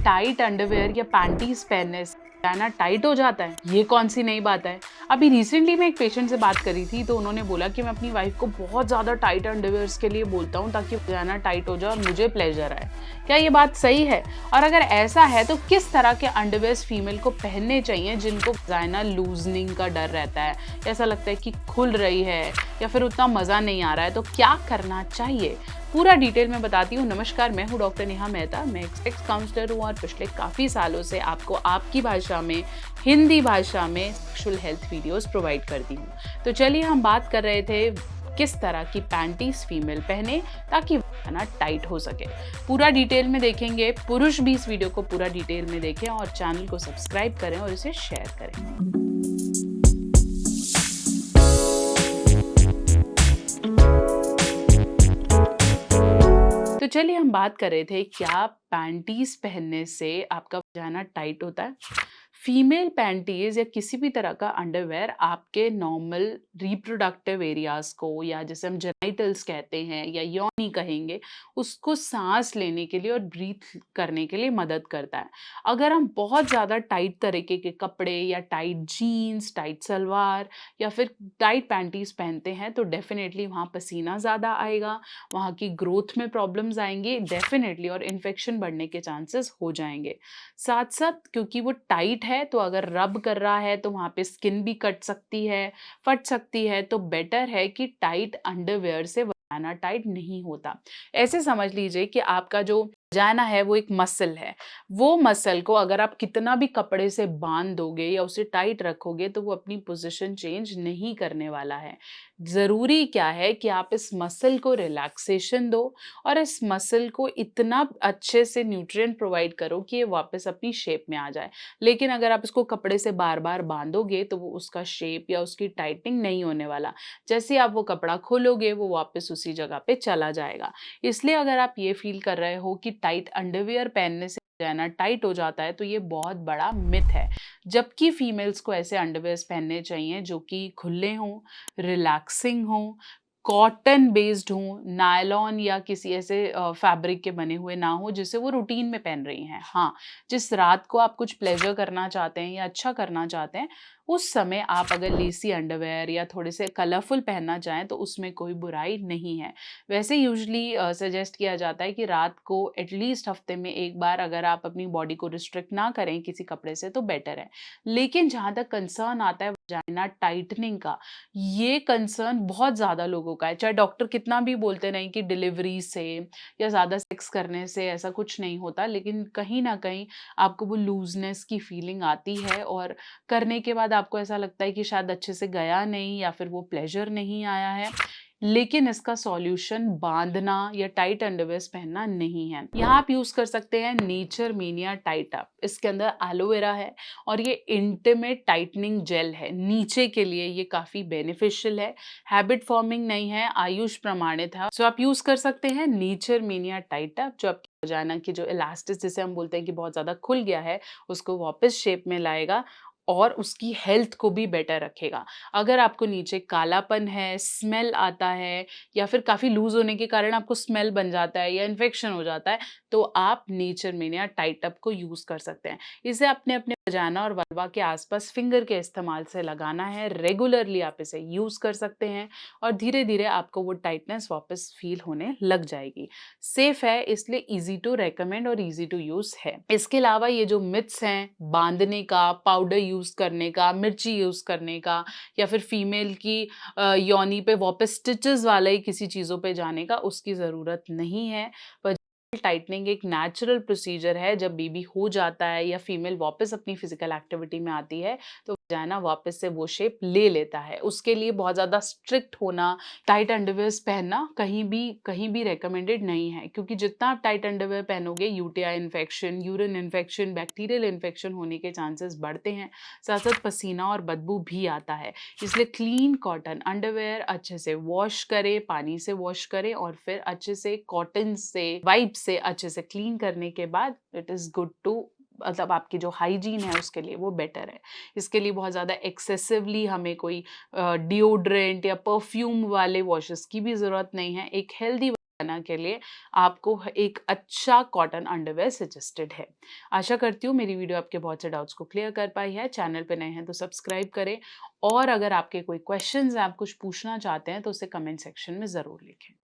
Tight underwear या panties पहनने से वजाना टाइट हो जाता है, ये कौन सी नई बात है। अभी रिसेंटली मैं एक पेशेंट से बात करी थी, तो उन्होंने बोला कि मैं अपनी वाइफ को बहुत ज़्यादा टाइट अंडरवेयर्स के लिए बोलता हूँ ताकि वजाना टाइट हो जाए और मुझे प्लेजर आए। क्या ये बात सही है? और अगर ऐसा है तो किस तरह के अंडरवेयर्स फीमेल को पहनने चाहिए जिनको वजाना लूजनिंग का डर रहता है, ऐसा लगता है कि खुल रही है या फिर उतना मज़ा नहीं आ रहा है, तो क्या करना चाहिए? पूरा डिटेल में बताती हूँ। नमस्कार, मैं हूँ डॉक्टर नेहा मेहता। मैं एक सेक्स काउंसलर हूँ और पिछले काफ़ी सालों से आपको आपकी भाषा में, हिंदी भाषा में सेक्सुअल हेल्थ वीडियोस प्रोवाइड करती हूँ। तो चलिए, हम बात कर रहे थे किस तरह की पैंटीज फीमेल पहने ताकि वजाना टाइट हो सके। पूरा डिटेल में देखेंगे। पुरुष भी इस वीडियो को पूरा डिटेल में देखें और चैनल को सब्सक्राइब करें और इसे शेयर करें। तो चलिए, हम बात कर रहे थे क्या पैंटीज पहनने से आपका वजाना टाइट होता है। फीमेल पैंटीज या किसी भी तरह का अंडरवेयर आपके नॉर्मल रिप्रोडक्टिव एरियाज को, या जैसे हम जेनिटल्स कहते हैं या योनि कहेंगे, उसको सांस लेने के लिए और ब्रीथ करने के लिए मदद करता है। अगर हम बहुत ज़्यादा टाइट तरीके के कपड़े या टाइट जीन्स, टाइट सलवार या फिर टाइट पैंटीज पहनते हैं तो डेफिनेटली वहाँ पसीना ज़्यादा आएगा, वहाँ की ग्रोथ में प्रॉब्लम्स आएंगे डेफिनेटली, और इन्फेक्शन बढ़ने के चांसेस हो जाएंगे। साथ साथ क्योंकि वो टाइट है तो अगर रब कर रहा है तो वहाँ पे स्किन भी कट सकती है, फट सकती है, तो बेटर है कि टाइट अंडरवेयर से वजाना टाइट नहीं होता। ऐसे समझ लीजिए कि आपका जो वजाना है वो एक मसल है। वो मसल को अगर आप कितना भी कपड़े से बांध दोगे या उसे टाइट रखोगे तो वो अपनी पोजीशन चेंज नहीं करने वाला है। ज़रूरी क्या है कि आप इस मसल को रिलैक्सेशन दो और इस मसल को इतना अच्छे से न्यूट्रिएंट प्रोवाइड करो कि ये वापस अपनी शेप में आ जाए। लेकिन अगर आप इसको कपड़े से बार बार बांधोगे तो वो उसका शेप या उसकी टाइटनिंग नहीं होने वाला। जैसे ही आप वो कपड़ा खोलोगे वो वापस उसी जगह पे चला जाएगा। इसलिए अगर आप ये फील कर रहे हो कि टाइट अंडरवियर पहनने से वजाना टाइट हो जाता है, तो ये बहुत बड़ा मिथ है। जबकि फीमेल्स को ऐसे अंडरवियर्स पहनने चाहिए जो कि खुले हों, रिलैक्सिंग हों, कॉटन बेस्ड हों, नायलॉन या किसी ऐसे फैब्रिक के बने हुए ना हो जिसे वो रूटीन में पहन रही हैं। हाँ, जिस रात को आप कुछ प्लेजर करना चाहते हैं या अच्छा करना चाहते हैं, उस समय आप अगर लेसी अंडरवेयर या थोड़े से कलरफुल पहनना चाहें तो उसमें कोई बुराई नहीं है। वैसे यूजुअली सजेस्ट किया जाता है कि रात को एटलीस्ट हफ्ते में एक बार अगर आप अपनी बॉडी को रिस्ट्रिक्ट ना करें किसी कपड़े से तो बेटर है। लेकिन जहाँ तक कंसर्न आता है वजाइना टाइटनिंग का, ये कंसर्न बहुत ज़्यादा लोगों का है। चाहे डॉक्टर कितना भी बोलते रहें कि डिलीवरी से या ज़्यादा सेक्स करने से ऐसा कुछ नहीं होता, लेकिन कहीं ना कहीं आपको वो लूजनेस की फीलिंग आती है और करने के बाद आपको ऐसा लगता है कि शायद अच्छे से गया नहीं या फिर वो प्लेजर नहीं आया है। लेकिन इसका सॉल्यूशन बांधना या टाइट अंडरवेयर्स पहनना नहीं है। यहाँ आप यूज कर सकते हैं नेचर मीनिया टाइट अप। इसके अंदर एलोवेरा है और ये इंटीमेट टाइटनिंग जेल है। नीचे के लिए ये काफी बेनिफिशियल है, हैबिट फॉर्मिंग नहीं है, आयुष प्रमाणित है। सो आप यूज कर सकते हैं नेचर मीनिया टाइट अप, जो आपकी वजाना की जो इलास्टिस जिसे हम बोलते हैं कि बहुत ज्यादा खुल गया है उसको वापस शेप में लाएगा और उसकी हेल्थ को भी बेटर रखेगा। अगर आपको नीचे कालापन है, स्मेल आता है या फिर काफ़ी लूज़ होने के कारण आपको स्मेल बन जाता है या इन्फेक्शन हो जाता है, तो आप नेचर मीनिया टाइट अप को यूज़ कर सकते हैं। इसे अपने अपने वजाना और वल्वा के आसपास फिंगर के इस्तेमाल से लगाना है। रेगुलरली आप इसे यूज़ कर सकते हैं और धीरे धीरे आपको वो टाइटनेस वापस फील होने लग जाएगी। सेफ है, इसलिए ईजी टू रेकमेंड और ईजी टू यूज़ है। इसके अलावा ये जो मिथ्स हैं बांधने का, पाउडर यूज़ करने का, मिर्ची यूज़ करने का, या फिर फीमेल की योनी पे वापस स्टिचेस वाला ही किसी चीज़ों पे जाने का, उसकी ज़रूरत नहीं है। टाइटनिंग एक नेचुरल प्रोसीजर है। जब बेबी हो जाता है या फीमेल वापस अपनी फिजिकल एक्टिविटी में आती है तो वजाना वापस से वो शेप ले लेता है। उसके लिए बहुत ज़्यादा स्ट्रिक्ट होना, टाइट अंडरवेयर्स पहनना कहीं भी रेकमेंडेड नहीं है, क्योंकि जितना आप टाइट अंडरवेयर पहनोगे UTI infection, urine infection, bacterial infection होने के चांसेस बढ़ते हैं। साथ साथ पसीना और बदबू भी आता है। इसलिए क्लीन कॉटन अंडरवेयर अच्छे से वॉश करें, पानी से वॉश करें और फिर अच्छे से कॉटन से वाइप से अच्छे से क्लीन करने के बाद इट इज़ गुड टू, मतलब आपकी जो हाइजीन है उसके लिए वो बेटर है। इसके लिए बहुत ज़्यादा एक्सेसिवली हमें कोई डिओड्रेंट या परफ्यूम वाले वॉशेस की भी ज़रूरत नहीं है। एक हेल्दी वजाना के लिए आपको एक अच्छा कॉटन अंडरवेयर सजेस्टेड है। आशा करती हूँ मेरी वीडियो आपके बहुत से डाउट्स को क्लियर कर पाई है। चैनल पे नए हैं तो सब्सक्राइब करें और अगर आपके कोई क्वेश्चंस हैं, आप कुछ पूछना चाहते हैं तो उसे कमेंट सेक्शन में ज़रूर लिखें।